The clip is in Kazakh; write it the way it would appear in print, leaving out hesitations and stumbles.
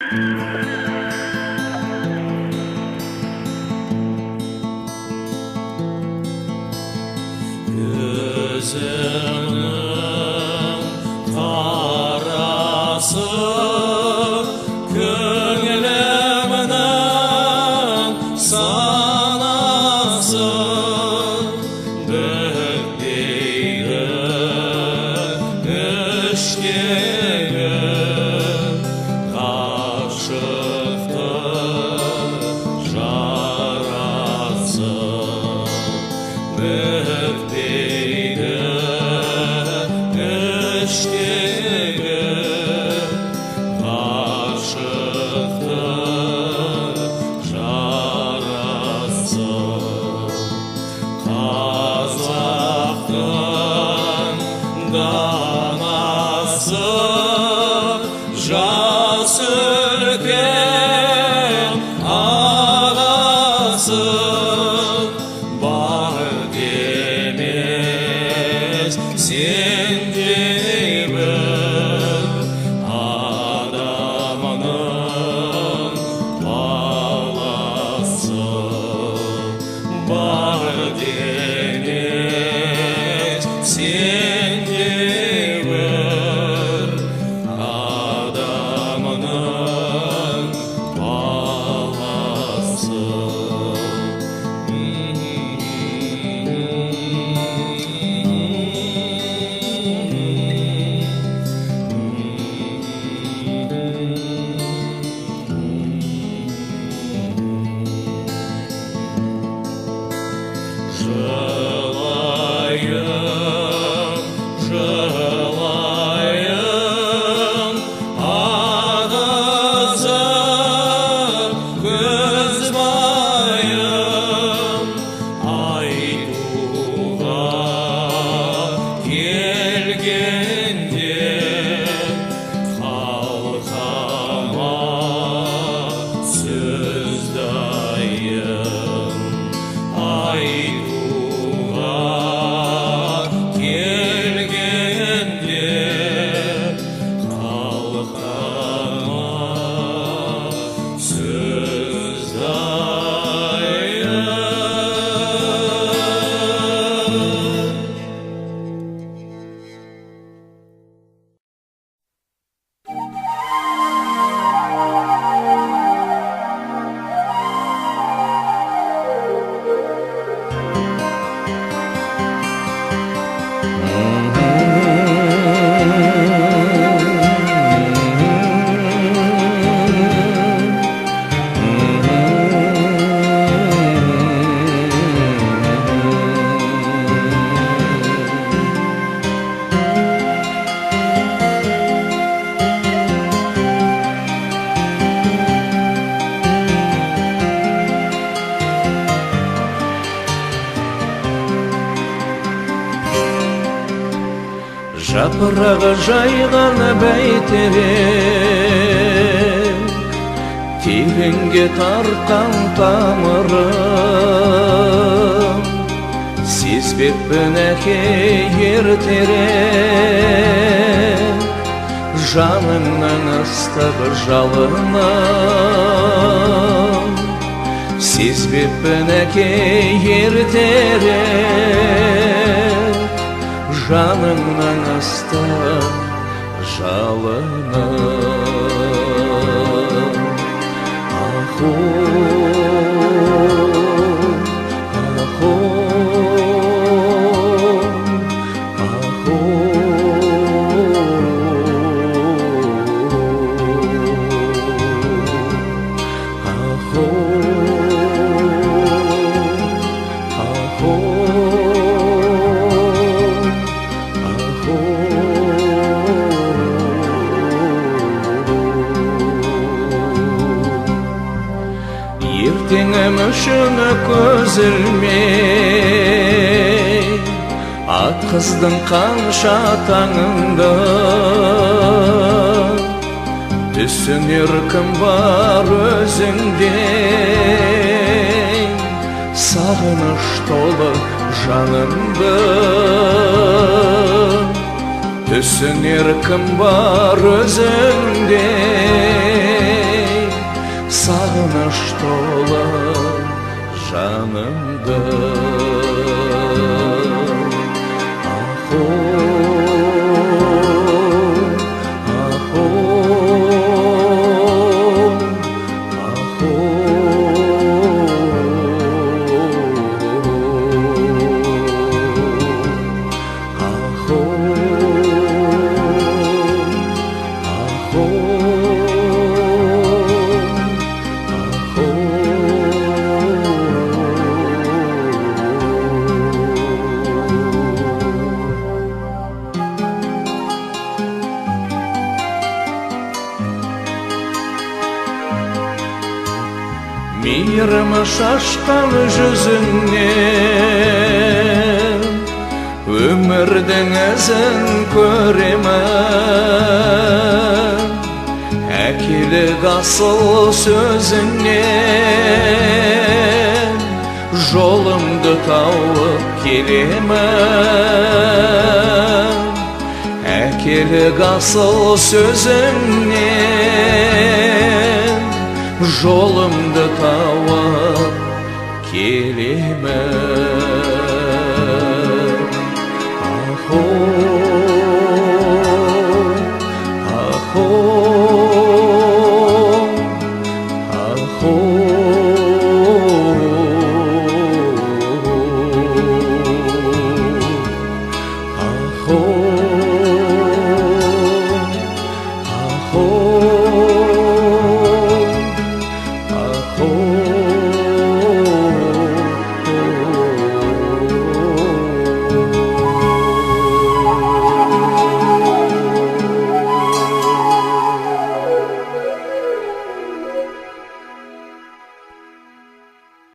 Gözümün karası, köngülümün sanası, bökteydi düştüğü kaşıktı jarası, bökteydi düştüğü kaşıktı jarası. Kazaktın danası, jas ülken ağası, var demiz sen gibi adamının balası, var deniz sen gibi adamının balası. Жылайым, жылайым, ағызып көз байым, айтуға келгенде қалқама сөз дайым, айтуға келгенде қалқама сөз дайым. Жапырағы жайған бәйтерек, тереңге тартқан тамырым, сезбеппін әке ертерек, жаныңның ыстық жалынын, сезбеппін әке ертерек, жаныңның ыстық жалынын. Аху, аху, аху, аху, аху. Ертеңім үшін көз ілмей, атқыздың қанша таңыңды, түсінер кім бар өзіңде, сағыныш толы жанымды, түсінер кім бар өзіңде. сағыныш толы жанымды. Мейірімі шашқан жүзіңнен өмірдің ізін көремін. Әкелік асыл сөзіңнен жолымды тауып келемін. Әкелік асыл сөзіңнен жолымды тауып келемін.